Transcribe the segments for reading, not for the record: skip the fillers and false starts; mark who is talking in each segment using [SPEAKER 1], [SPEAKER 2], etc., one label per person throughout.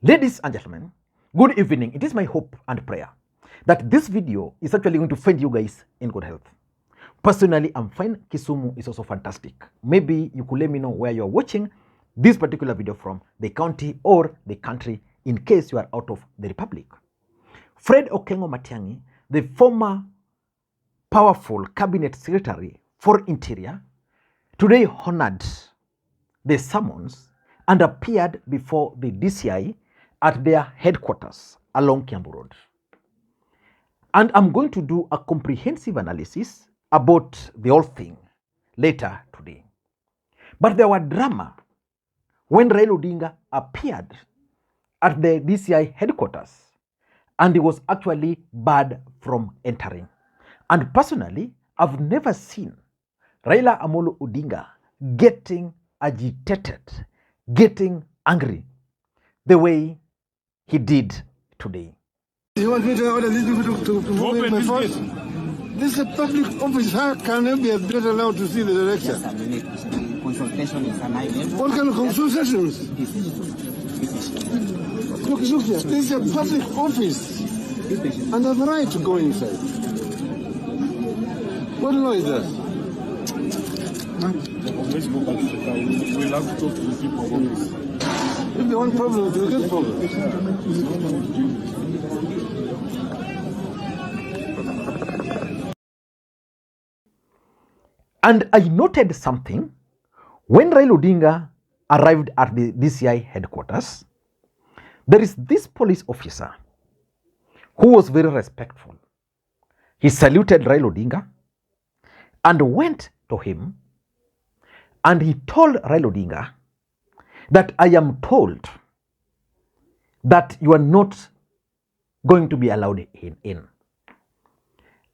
[SPEAKER 1] Ladies and gentlemen, good evening. It is my hope and prayer that this video is actually going to find you guys in good health. Personally, I'm fine. Kisumu is also fantastic. Maybe you could let me know where you're watching this particular video from, the county or the country, in case you are out of the republic. Fred Matiangi, the former powerful cabinet secretary for Interior, today honored the summons and appeared before the DCI at their headquarters along Kiambu Road. And I'm going to do a comprehensive analysis about the whole thing later today. But there was drama when Raila Odinga appeared at the DCI headquarters and he was actually barred from entering. And personally, I've never seen Raila Amolo Odinga getting agitated, getting angry the way he did today.
[SPEAKER 2] You want me to order these people to move my force? This is a public office. How can I be allowed to see the director?
[SPEAKER 3] Consultation is an item.
[SPEAKER 2] What kind of consultations? Look here. This is a public office. And I have the right to go inside. What law is that?
[SPEAKER 4] Let's go back to the car. We'll have to talk to the people about this.
[SPEAKER 2] If they want problems, they'll get problems.
[SPEAKER 1] And I noted something. When Raila Odinga arrived at the DCI headquarters, there is this police officer who was very respectful. He saluted Raila Odinga and went to him and he told Raila Odinga that I am told that you are not going to be allowed in.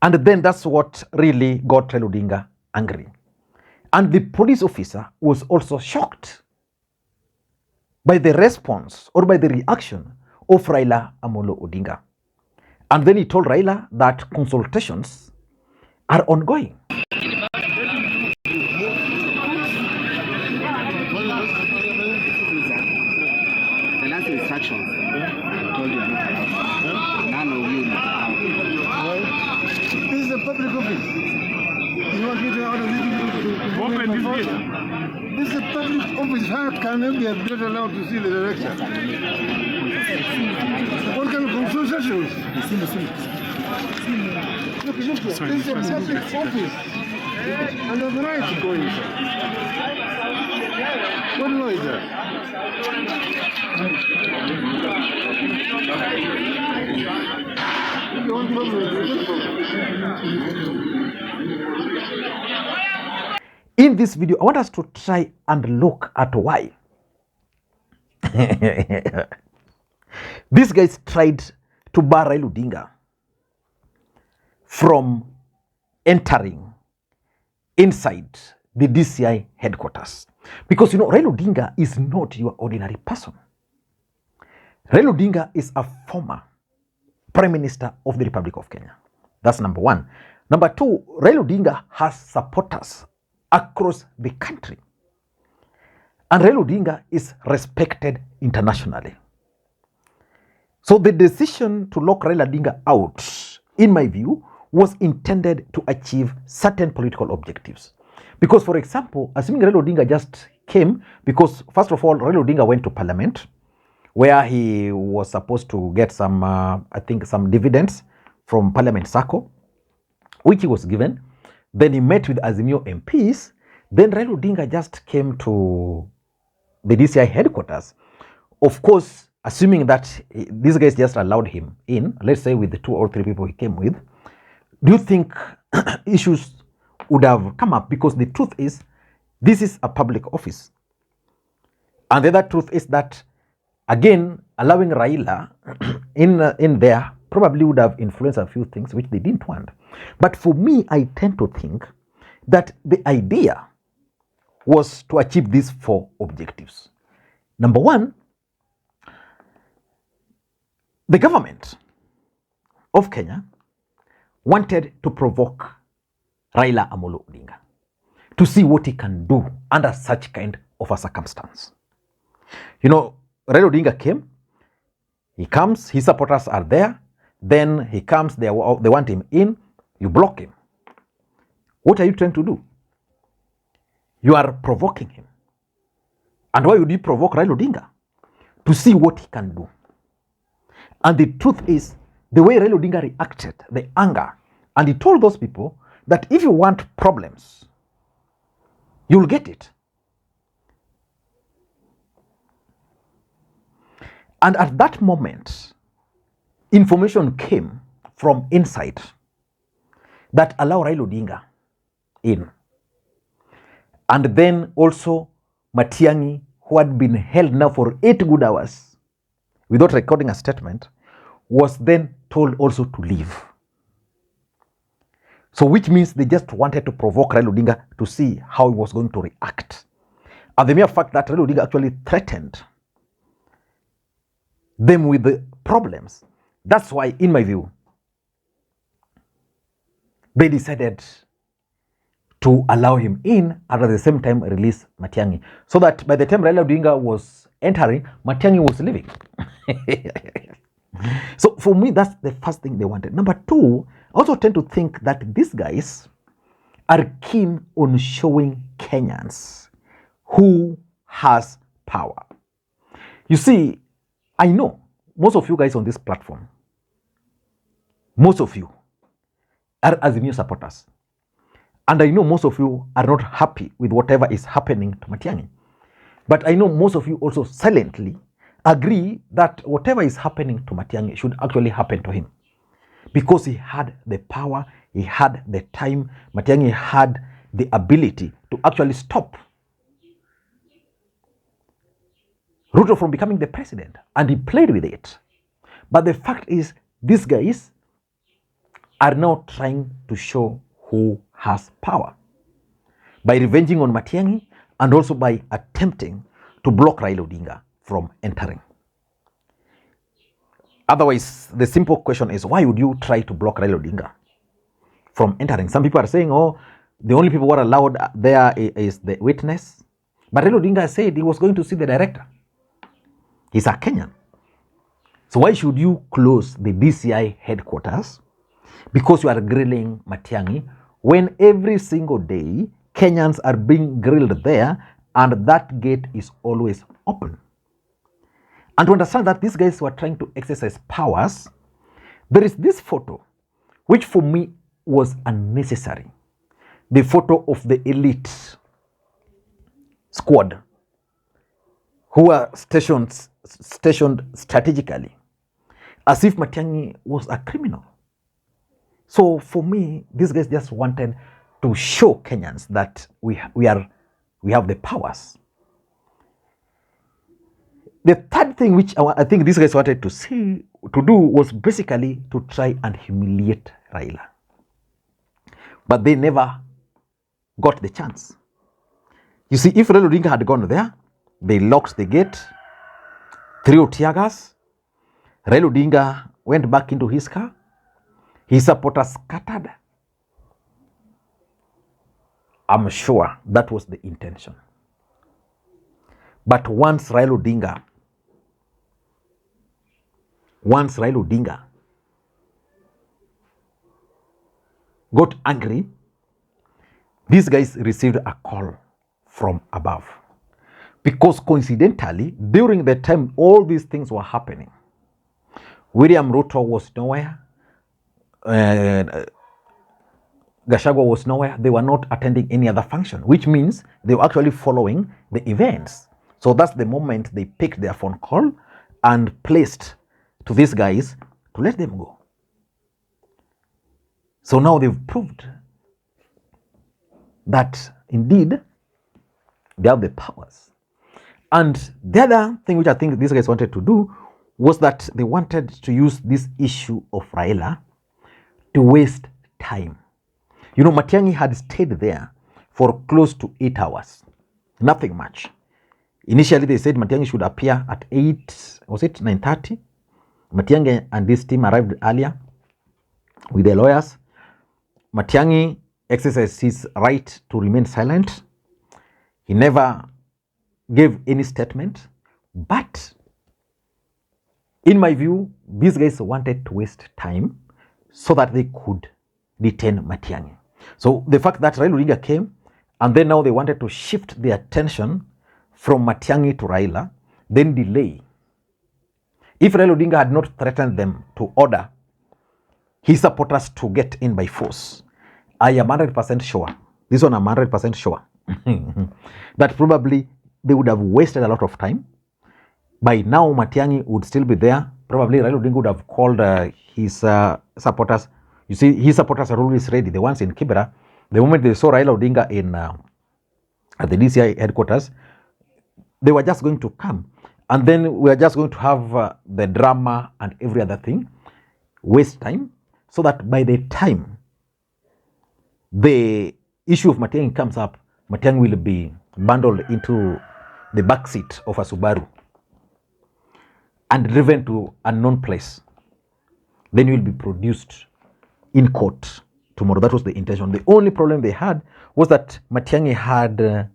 [SPEAKER 1] And then that's what really got Raila Odinga angry. And the police officer was also shocked by the response or by the reaction of Raila Amolo Odinga. And then he told Raila that consultations are ongoing.
[SPEAKER 3] The last instruction, I told you I'm not allowed. None of you are allowed.
[SPEAKER 2] This is a public office. You want me to order these people to move my force? This is a public office. How can I be allowed to see the director? What kind of consultations? Look here. This is a public office. And I have the right to go inside. What law is that? If you want problems, you'll get problems.
[SPEAKER 1] In this video, I want us to try and look at why these guys tried to bar Raila Odinga from entering inside the DCI headquarters. Because Raila Odinga is not your ordinary person. Raila Odinga is a former Prime Minister of the Republic of Kenya. That's number one. Number two, Raila Odinga has supporters across the country. And Raila Odinga is respected internationally. So the decision to lock Raila Odinga out, in my view, was intended to achieve certain political objectives. Because, for example, assuming Raila Odinga just came, because first of all, Raila Odinga went to Parliament, where he was supposed to get some, I think, some dividends from Parliament Circle, which he was given. Then he met with Azimio MPs. Then Raila Odinga just came to the DCI headquarters. Of course, assuming that these guys just allowed him in, let's say with the 2 or 3 people he came with, do you think issues would have come up? Because the truth is, this is a public office. And the other truth is that, again, allowing Raila in there probably would have influenced a few things which they didn't want. But for me, I tend to think that the idea was to achieve these 4 objectives. Number one, the government of Kenya wanted to provoke Raila Amolo Odinga to see what he can do under such kind of a circumstance. Raila Odinga came, He comes, his supporters are there, then he comes, they want him in, you block him. What are you trying to do? You are provoking him. And why would you provoke Raila Odinga? To see what he can do. And the truth is, the way Raila Odinga reacted, the anger, and he told those people that if you want problems, you'll get it. And at that moment, information came from inside that allowed Raila Odinga in. And then also Matiangi, who had been held now for 8 good hours without recording a statement, was then told also to leave. So which means they just wanted to provoke Raila Odinga to see how he was going to react. And the mere fact that Raila Odinga actually threatened them with the problems, that's why, in my view, they decided to allow him in and at the same time release Matiangi. So that by the time Raila Odinga was entering, Matiangi was leaving. So for me, that's the first thing they wanted. Number two, I also tend to think that these guys are keen on showing Kenyans who has power. You see, I know most of you guys on this platform, most of you are Azimio supporters. And I know most of you are not happy with whatever is happening to Matiangi. But I know most of you also silently agree that whatever is happening to Matiangi should actually happen to him. Because he had the power, he had the time, Matiangi had the ability to actually stop Ruto from becoming the president. And he played with it. But the fact is, these guys are now trying to show who has power by revenging on Matiangi and also by attempting to block Raila Odinga from entering. Otherwise, the simple question is, why would you try to block Raila Odinga from entering? Some people are saying, oh, the only people who are allowed there is the witness. But Raila Odinga said he was going to see the director. He's a Kenyan. So why should you close the DCI headquarters because you are grilling Matiangi when every single day Kenyans are being grilled there and that gate is always open? And to understand that these guys were trying to exercise powers, there is this photo, which for me was unnecessary. The photo of the elite squad who are stationed strategically, as if Matiangi was a criminal. So for me, these guys just wanted to show Kenyans that we have the powers. The third thing which I think these guys wanted to do was basically to try and humiliate Raila. But they never got the chance. You see, if Raila Odinga had gone there, they locked the gate, threw tear gas, Raila Odinga went back into his car, his supporters scattered. I'm sure that was the intention. But once Raila Odinga got angry, these guys received a call from above. Because coincidentally, during the time all these things were happening, William Ruto was nowhere, Gachagua was nowhere. They were not attending any other function, which means they were actually following the events. So that's the moment they picked their phone call and placed to these guys to let them go. So now they've proved that indeed they have the powers. And the other thing which I think these guys wanted to do was that they wanted to use this issue of Raila to waste time. You know, Matiangi had stayed there for close to 8 hours. Nothing much. Initially, they said Matiangi should appear at 9:30? Matiangi and this team arrived earlier with their lawyers. Matiangi exercised his right to remain silent. He never gave any statement. But In my view, these guys wanted to waste time so that they could detain Matiangi. So the fact that Raila Odinga came and then now they wanted to shift the attention from Matiangi to Raila, then delay. If Raila Odinga had not threatened them to order his supporters to get in by force, I am 100% sure, this one I'm 100% sure, that probably they would have wasted a lot of time. By now, Matiangi would still be there. Probably Raila Odinga would have called his supporters. You see, his supporters are always ready. The ones in Kibera, the moment they saw Raila Odinga in at the DCI headquarters, they were just going to come. And then we are just going to have the drama and every other thing, waste time, so that by the time the issue of Matiangi comes up, Matiangi will be bundled into the back seat of a Subaru and driven to a unknown place. Then he will be produced in court tomorrow. That was the intention. The only problem they had was that Matiangi had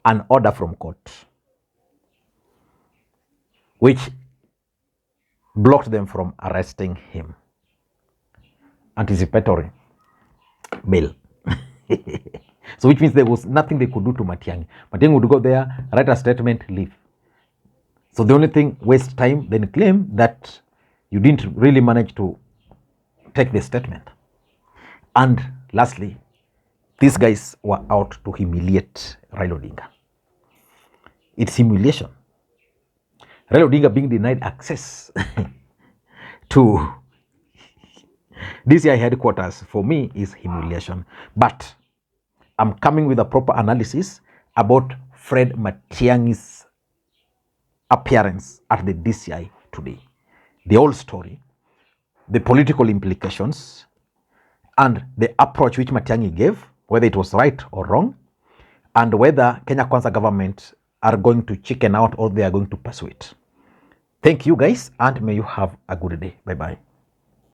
[SPEAKER 1] an order from court, which blocked them from arresting him. Anticipatory bail. So which means there was nothing they could do to Matiangi. Matiangi would go there, write a statement, leave. So the only thing, waste time, then claim that you didn't really manage to take the statement. And lastly, these guys were out to humiliate Raila Odinga. It's humiliation. Raila Odinga being denied access to DCI headquarters, for me, is humiliation. But I'm coming with a proper analysis about Fred Matiangi's appearance at the DCI today. The whole story, the political implications, and the approach which Matiangi gave, whether it was right or wrong, and whether Kenya Kwanza government are going to chicken out or they are going to pursue it. Thank you guys, and may you have a good day. Bye-bye.